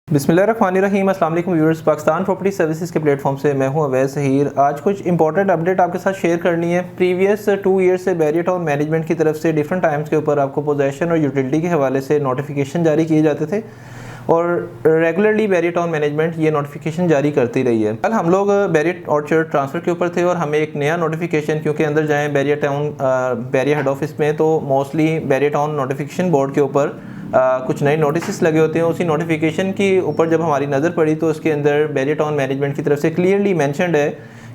बिस्मिल्लाहिर्रहमानिर्रहीम। अस्सलाम वालेकुम व्यूअर्स, पाकिस्तान प्रॉपर्टी सर्विसेज के प्लेटफॉर्म से मैं हूं अवैस ज़हीर। आज कुछ इंपॉर्टेंट अपडेट आपके साथ शेयर करनी है। प्रीवियस 2 ईयर्स से बैरियर टाउन मैनेजमेंट की तरफ से डिफरेंट टाइम्स के ऊपर आपको पोजेशन और यूटिलिटी के हवाले से नोटिफिकेशन जारी किए जाते थे और रेगुलरली बैरियर टाउन मैनेजमेंट ये नोटिफिकेशन जारी करती रही है। कल हम लोग बैरियर ऑर्चर्ड ट्रांसफ़र के ऊपर थे और हमें एक नया नोटिफिकेशन, क्योंकि अंदर जाएँ barrier town barrier head office में तो mostly barrier town notification board के ऊपर कुछ नए नोटिस लगे होते हैं। उसी नोटिफिकेशन के ऊपर जब हमारी नज़र पड़ी तो उसके अंदर बैरियर टाउन मैनेजमेंट की तरफ से क्लियरली मेंशन्ड है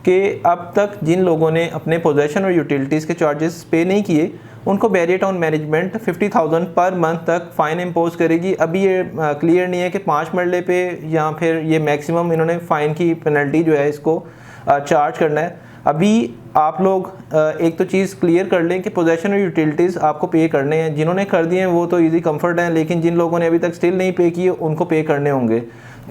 कि अब तक जिन लोगों ने अपने पोजेशन और यूटिलिटीज़ के चार्जेस पे नहीं किए उनको barrier town management 50,000 per month तक फ़ाइन इम्पोज करेगी। अभी ये क्लियर नहीं है कि 5 मरले पे या फिर ये मैक्सिमम इन्होंने फ़ाइन की पेनल्टी जो है इसको चार्ज करना है। अभी आप लोग एक तो चीज़ क्लियर कर लें कि पोजेशन और यूटिलिटीज़ आपको पे करने हैं। जिन्होंने कर दिए हैं वो तो इजी कंफर्ट है, लेकिन जिन लोगों ने अभी तक स्टिल नहीं पे किए उनको पे करने होंगे।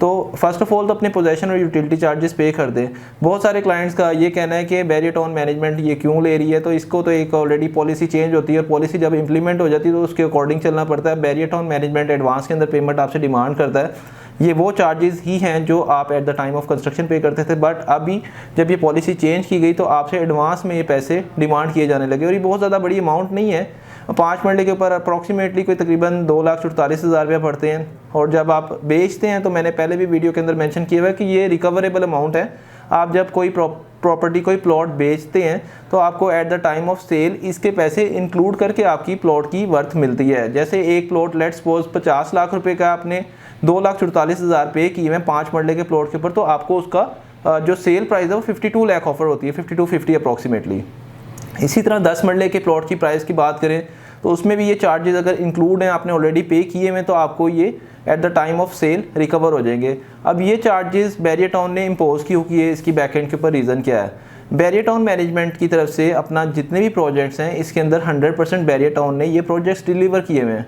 तो फर्स्ट ऑफ ऑल तो अपने पोजेशन और यूटिलिटी चार्जेस पे कर दें। बहुत सारे क्लाइंट्स का ये कहना है कि बैरियर टाउन मैनेजमेंट ये क्यों ले रही है, तो इसको तो एक ऑलरेडी पॉलिसी चेंज होती है और पॉलिसी जब इंप्लीमेंट हो जाती है तो उसके अकॉर्डिंग चलना पड़ता है। बैरियर टाउन मैनेजमेंट एडवांस के अंदर पेमेंट आपसे डिमांड करता है। ये वो चार्जेस ही हैं जो आप eight the time of construction पे करते थे, बट अभी जब ये पॉलिसी चेंज की गई तो आपसे एडवांस में ये पैसे डिमांड किए जाने लगे। और ये बहुत ज़्यादा बड़ी अमाउंट नहीं है, 5 मरले के ऊपर अप्रॉक्सीमेटली कोई तकरीबन 2,48,000 रुपया पड़ते हैं। और जब आप बेचते हैं तो मैंने पहले भी वीडियो के अंदर मेंशन किया हुआ है कि ये रिकवरेबल अमाउंट है। आप जब कोई प्रॉपर्टी कोई प्लॉट बेचते हैं तो आपको at the time of sale इसके पैसे इंक्लूड करके आपकी प्लॉट की वर्थ मिलती है। जैसे एक प्लॉट लेट्स सपोज 50 लाख रुपए का आपने 2,48,000 पे किए हैं 5 मरले के प्लॉट के ऊपर, तो आपको उसका जो सेल प्राइस है वो 52 लाख ऑफर होती है, 5250 अप्रॉक्सीमेटली। इसी तरह 10 मरले के प्लॉट की प्राइस की बात करें तो उसमें भी ये चार्जेस अगर इंक्लूड हैं, आपने ऑलरेडी पे किए हैं, तो आपको ये at the time of sale recover हो जाएंगे। अब ये चार्जेस बैरियर टाउन ने इम्पोज क्यों किए, इसकी बैकएंड के ऊपर रीज़न क्या है? बैरियर टाउन मैनेजमेंट की तरफ से अपना जितने भी प्रोजेक्ट्स हैं इसके अंदर 100% बैरियर टाउन ने ये प्रोजेक्ट्स डिलीवर किए हुए हैं।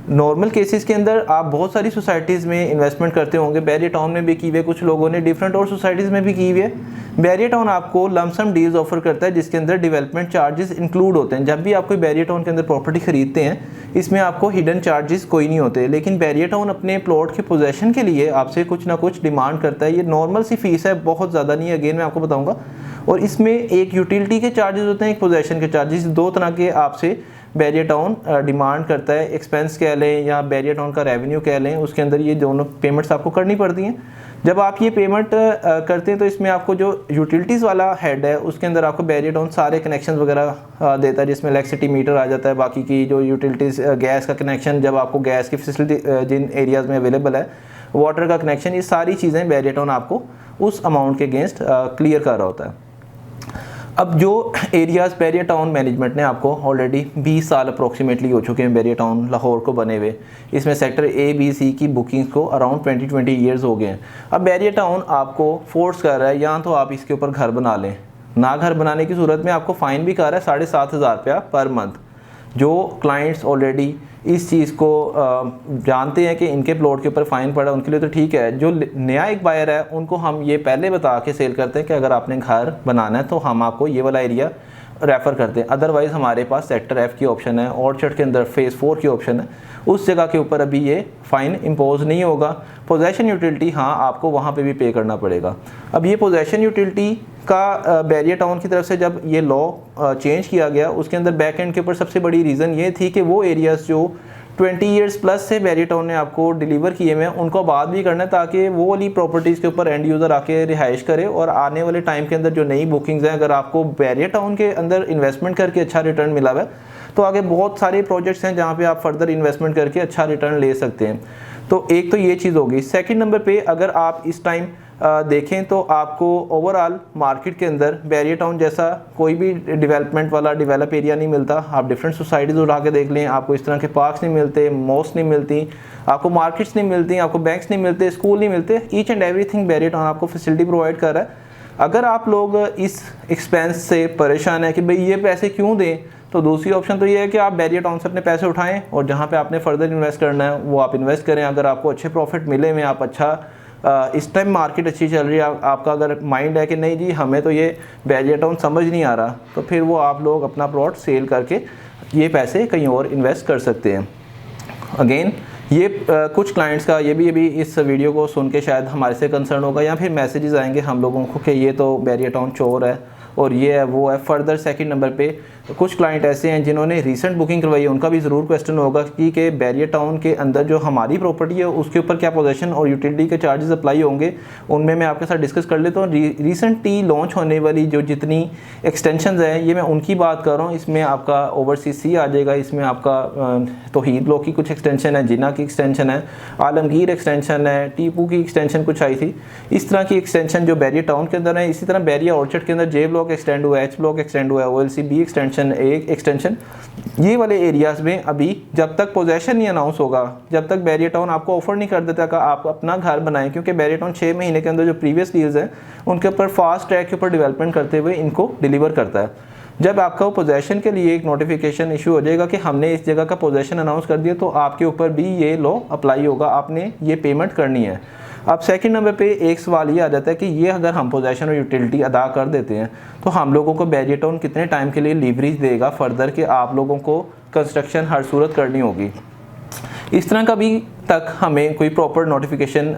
नॉर्मल केसेस के अंदर आप बहुत सारी सोसाइटीज़ में इन्वेस्टमेंट करते होंगे, बैरियर टाउन में भी की हुई, कुछ लोगों ने डिफरेंट और सोसाइटीज़ में भी की हुई है। बैरियर टाउन आपको लमसम डील्स ऑफर करता है जिसके अंदर डेवलपमेंट चार्जेस इंक्लूड होते हैं। जब भी आप कोई बैरियर टाउन के अंदर प्रॉपर्टी खरीदते हैं इसमें आपको हिडन चार्जेस कोई नहीं होते, लेकिन बैरियर टाउन अपने प्लॉट के पोजेशन के लिए आपसे कुछ ना कुछ डिमांड करता है। ये नॉर्मल सी फीस है, बहुत ज़्यादा नहीं है, अगेन मैं आपको बताऊँगा। और इसमें एक यूटिलिटी के चार्जेस होते हैं, एक पोजेशन के चार्जेस, दो तरह के आपसे बैरियर टाउन डिमांड करता है। एक्सपेंस कह लें या बैरियर टाउन का रेवेन्यू कह लें, उसके अंदर ये दोनों पेमेंट्स आपको करनी पड़ती हैं। जब आप ये पेमेंट करते हैं तो इसमें आपको जो यूटिलिटीज़ वाला हेड है उसके अंदर आपको बैरियर टाउन सारे कनेक्शन वगैरह देता है, जिसमें इलेक्ट्रिसिटी मीटर आ जाता है, बाकी की जो यूटिलिटीज़ गैस का कनेक्शन, जब आपको गैस की फैसिलिटी जिन एरियाज़ में अवेलेबल है, वाटर का कनेक्शन, ये सारी चीज़ें बैरियर टाउन आपको उस अमाउंट के अगेंस्ट क्लियर कर रहा होता है। अब जो एरियाज़ बैरियर टाउन मैनेजमेंट ने आपको ऑलरेडी 20 साल अप्रॉक्सीमेटली हो चुके हैं बैरियर टाउन लाहौर को बने हुए, इसमें सेक्टर ए बी सी की बुकिंग्स को अराउंड 20 ईयर्स हो गए हैं। अब बैरियर टाउन आपको फोर्स कर रहा है या तो आप इसके ऊपर घर बना लें, ना घर बनाने की सूरत में आपको फ़ाइन भी कर रहा है 7,500 रुपया पर मंथ। जो क्लाइंट्स ऑलरेडी इस चीज़ को जानते हैं कि इनके प्लॉट के ऊपर फ़ाइन पड़ा, उनके लिए तो ठीक है। जो नया एक बायर है उनको हम ये पहले बता के सेल करते हैं कि अगर आपने घर बनाना है तो हम आपको ये वाला एरिया रेफ़र करते हैं। अदरवाइज़ हमारे पास सेक्टर एफ की ऑप्शन है, ऑर्चर्ड के अंदर फेज़ 4 की ऑप्शन है, उस जगह के ऊपर अभी ये फ़ाइन इम्पोज नहीं होगा। पोजेशन यूटिलिटी हाँ आपको वहाँ पे भी पे करना पड़ेगा। अब ये पोजेशन यूटिलिटी का बैरियर टाउन की तरफ से जब ये लॉ चेंज किया गया, उसके अंदर बैक एंड के ऊपर सबसे बड़ी रीज़न ये थी कि वो एरियाज़ जो 20 ईयर्स प्लस से बैरियर टाउन ने आपको डिलीवर किए हुए हैं उनको बाद भी करना है, ताकि वो वाली प्रॉपर्टीज़ के ऊपर एंड यूज़र आके रिहाइश करे। और आने वाले टाइम के अंदर जो नई बुकिंग्स हैं, अगर आपको बैरियर टाउन के अंदर इन्वेस्टमेंट करके अच्छा रिटर्न मिला हुआ है तो आगे बहुत सारे प्रोजेक्ट्स हैं जहाँ पे आप फर्दर इन्वेस्टमेंट करके अच्छा रिटर्न ले सकते हैं। तो एक तो ये चीज़ होगी। सेकंड नंबर पे अगर आप इस टाइम देखें तो आपको ओवरऑल मार्केट के अंदर बैरियर टाउन जैसा कोई भी डेवलपमेंट वाला डेवलप एरिया नहीं मिलता। आप डिफरेंट सोसाइटीज़ उठा के देख लें, आपको इस तरह के पार्क्स नहीं मिलते, मॉल्स नहीं मिलती, आपको मार्केट्स नहीं मिलती, आपको बैंक्स नहीं मिलते, स्कूल नहीं मिलते। Each and everything barrier town आपको फैसिलिटी प्रोवाइड कर रहा है। अगर आप लोग इस एक्सपेंस से परेशान है कि भाई ये पैसे क्यों दें, तो दूसरी ऑप्शन तो ये है कि आप बैरियर टाउन से अपने पैसे उठाएं और जहाँ पे आपने फर्दर इन्वेस्ट करना है वो आप इन्वेस्ट करें। अगर आपको अच्छे प्रॉफिट मिले हुए, आप अच्छा इस टाइम मार्केट अच्छी चल रही है, आपका अगर माइंड है कि नहीं जी हमें तो ये बैरियर टाउन समझ नहीं आ रहा, तो फिर वो आप लोग अपना प्लॉट सेल करके ये पैसे कहीं और इन्वेस्ट कर सकते हैं। अगेन ये कुछ क्लाइंट्स का ये भी अभी इस वीडियो को सुन के शायद हमारे से कंसर्न होगा या फिर मैसेजेस आएंगे हम लोगों को कि ये तो बैरियर टाउन चोर है और ये है वो है। फर्दर सेकंड नंबर पे कुछ क्लाइंट ऐसे हैं जिन्होंने रीसेंट बुकिंग करवाई है, उनका भी ज़रूर क्वेश्चन होगा कि बैरियर टाउन के अंदर जो हमारी प्रॉपर्टी है उसके ऊपर क्या पोजेशन और यूटिलिटी के चार्जेस अप्लाई होंगे। उनमें मैं आपके साथ डिस्कस कर लेता हूँ। रिसेंटली लॉन्च होने वाली जो जितनी एक्सटेंशन है ये मैं उनकी बात कर रहा हूँ। इसमें आपका ओवरसीज सी आ जाएगा, इसमें आपका तौहीद लो की कुछ एक्सटेंशन है, जिन्ना की एक्सटेंशन है, आलमगीर एक्सटेंशन है, टीपू की एक्सटेंशन कुछ आई थी, इस तरह की एक्सटेंशन जो बैरियर टाउन के अंदर है। इसी तरह बैरियर ऑर्चर्ड के अंदर जे ब्लॉक एक्सटेंड हुआ है, एच ब्लॉक एक्सटेंड हुआ है, OLC बी एक्सटेंशन एक एक्सटेंशन। ये वाले एरियाज़ में अभी जब तक पोजेशन नहीं अनाउंस होगा, जब तक बैरियर टाउन आपको ऑफर नहीं कर देता कि आप अपना घर बनाएं, क्योंकि बैरियर टाउन 6 महीने के अंदर जो प्रीवियस डील्स हैं उनके ऊपर फास्ट ट्रैक के ऊपर डेवलपमेंट करते हुए इनको डिलीवर करता है। जब आपका पोजेशन के लिए एक नोटिफिकेशन इशू हो जाएगा कि हमने इस जगह का पोजेशन अनाउंस कर दिया, तो आपके ऊपर भी ये लॉ अप्लाई होगा, आपने ये पेमेंट करनी है। अब सेकंड नंबर पे एक सवाल ये आ जाता है कि ये अगर हम पोजेशन और यूटिलिटी अदा कर देते हैं तो हम लोगों को बैरियर टाउन कितने टाइम के लिए लीवरेज देगा फर्दर कि आप लोगों को कंस्ट्रक्शन हर सूरत करनी होगी। इस तरह का भी तक हमें कोई प्रॉपर नोटिफिकेशन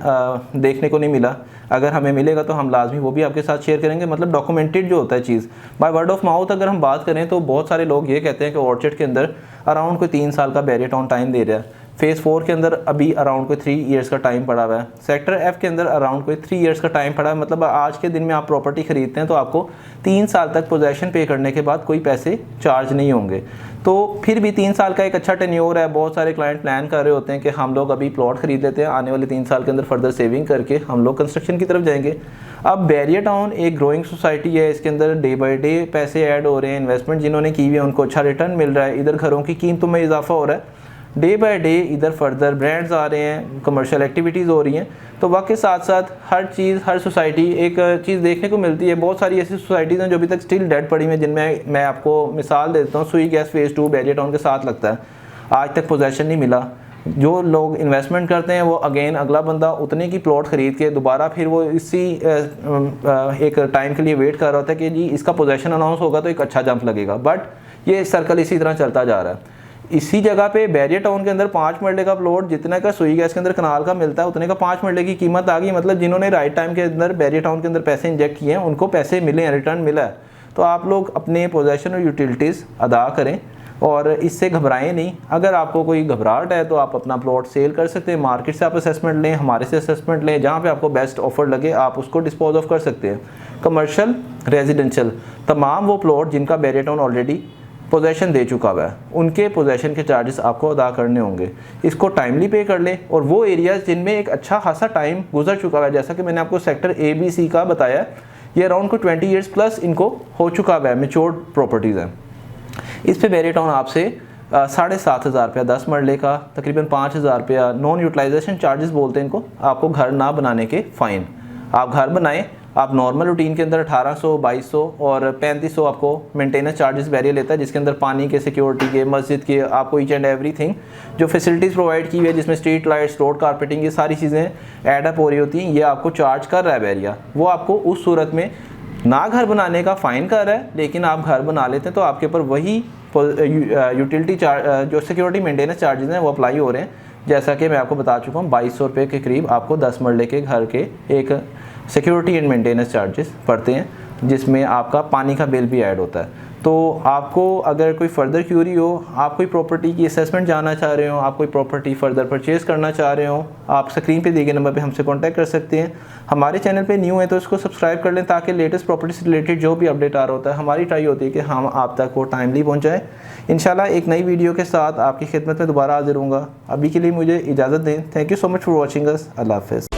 देखने को नहीं मिला। अगर हमें मिलेगा तो हम लाजमी वो भी आपके साथ शेयर करेंगे। मतलब डॉक्यूमेंटेड जो होता है चीज़, बाय वर्ड ऑफ माउथ अगर हम बात करें तो बहुत सारे लोग ये कहते हैं कि ऑर्चर्ड के अंदर अराउंड कोई 3 साल का बैरियर टाउन टाइम दे रहा है, फेज़ 4 के अंदर अभी अराउंड कोई 3 ईयर्स का टाइम पड़ा हुआ है, सेक्टर F के अंदर अराउंड कोई 3 ईयर्स का टाइम पड़ा है। मतलब आज के दिन में आप प्रॉपर्टी खरीदते हैं तो आपको 3 साल तक पोजेशन पे करने के बाद कोई पैसे चार्ज नहीं होंगे। तो फिर भी 3 साल का एक अच्छा टेन्योर है। बहुत सारे क्लाइंट प्लान कर रहे होते हैं कि हम लोग अभी प्लॉट खरीद लेते हैं, आने वाले 3 साल के अंदर फर्दर सेविंग करके हम लोग कंस्ट्रक्शन की तरफ जाएंगे। अब बैरियर टाउन एक ग्रोइंग सोसाइटी है, इसके अंदर डे बाय डे पैसे ऐड हो रहे हैं, इन्वेस्टमेंट जिन्होंने की हुई है उनको अच्छा रिटर्न मिल रहा है, इधर घरों की कीमतों में इजाफा हो रहा है, डे बाय डे इधर फर्दर ब्रांड्स आ रहे हैं, कमर्शियल एक्टिविटीज़ हो रही हैं। तो वक्त के साथ साथ हर चीज़, हर सोसाइटी एक चीज़ देखने को मिलती है। बहुत सारी ऐसी सोसाइटीज़ हैं जो अभी तक स्टिल डेड पड़ी हैं, जिनमें मैं आपको मिसाल देता हूँ। सुई गैस फेज़ 2 बैरियर टाउन के साथ लगता है, आज तक पोजेशन नहीं मिला। जो लोग इन्वेस्टमेंट करते हैं वो अगेन अगला बंदा उतने की प्लॉट ख़रीद के दोबारा फिर वो इसी एक टाइम के लिए वेट कर रहा होता है कि जी इसका पोजेशन अनाउंस होगा तो एक अच्छा जंप लगेगा। बट ये सर्कल इसी तरह चलता जा रहा है। इसी जगह पे बैरियर टाउन के अंदर 5 मरले का प्लॉट जितने का सुई गैस के अंदर कनाल का मिलता है उतने का 5 मरले की कीमत आ गई। मतलब जिन्होंने राइट टाइम के अंदर बैरियर टाउन के अंदर पैसे इंजेक्ट किए हैं उनको पैसे मिले हैं, रिटर्न मिला है। तो आप लोग अपने पोजेशन और यूटिलिटीज़ अदा करें और इससे घबराएं नहीं। अगर आपको कोई घबराहट है तो आप अपना प्लॉट सेल कर सकते हैं, मार्केट से आप असेसमेंट लें, हमारे से असेसमेंट लें, जहाँ पे आपको बेस्ट ऑफर लगे आप उसको डिस्पोज ऑफ कर सकते हैं। कमर्शियल, रेजिडेंशियल, तमाम वो प्लॉट जिनका बैरियर टाउन ऑलरेडी पोजेशन दे चुका हुआ है उनके पोजेशन के चार्जेस आपको अदा करने होंगे। इसको टाइमली पे कर लें। और वो एरियाज़ जिनमें एक अच्छा खासा टाइम गुजर चुका हुआ है, जैसा कि मैंने आपको सेक्टर ABC का बताया, ये अराउंड को 20 ईयर्स प्लस इनको हो चुका हुआ है, मेच्योर्ड प्रॉपर्टीज़ हैं। इस पे बैरियर टाउन आपसे 7,500 रुपया 10 मरले का, तकरीबन 5,000 रुपया नॉन यूटिलाइजेशन चार्जेस बोलते हैं इनको, आपको घर ना बनाने के फ़ाइन। आप घर बनाएं, आप नॉर्मल रूटीन के अंदर 1800, 2200 और 3500 आपको मेंटेनेंस चार्जेस बैरियर लेता है, जिसके अंदर पानी के, सिक्योरिटी के, मस्जिद के, आपको ईच एंड एवरीथिंग जो फैसिलिटीज़ प्रोवाइड की हुई है, जिसमें स्ट्रीट लाइट्स, रोड कारपेटिंग, ये सारी चीज़ें ऐड अप हो रही होती हैं, ये आपको चार्ज कर रहा है बैरियर। वो आपको उस सूरत में ना घर बनाने का फ़ाइन कर रहा है, लेकिन आप घर बना लेते हैं तो आपके ऊपर वही यूटिलिटी चार्ज जो सिक्योरिटी मेंटेनेंस चार्जेस हैं वो अप्लाई हो रहे हैं। जैसा कि मैं आपको बता चुका हूँ, 2200 रुपये के करीब आपको 10 मरले के घर के एक सिक्योरिटी एंड मेंटेनेंस चार्जेस पड़ते हैं, जिसमें आपका पानी का बिल भी ऐड होता है। तो आपको अगर कोई फर्दर क्यूरी हो, आप कोई प्रॉपर्टी की असेसमेंट जानना चाह रहे हो, आप कोई प्रॉपर्टी फर्दर परचेज़ करना चाह रहे हो, आप स्क्रीन पे दिए गए नंबर पे हमसे कांटेक्ट कर सकते हैं। हमारे चैनल पे न्यू है तो इसको सब्सक्राइब कर लें, ताकि लेटेस्ट प्रॉपर्टी से रिलेटेड जो भी अपडेट आ रहा होता है, हमारी ट्राई होती है कि हम आप तक वो टाइमली पहुँचाएँ। इंशाल्लाह एक नई वीडियो के साथ आपकी खिदमत में दोबारा हाजिर होऊंगा। अभी के लिए मुझे इजाज़त दें। Thank you so much for watching us. अल्लाह हाफ़िज़।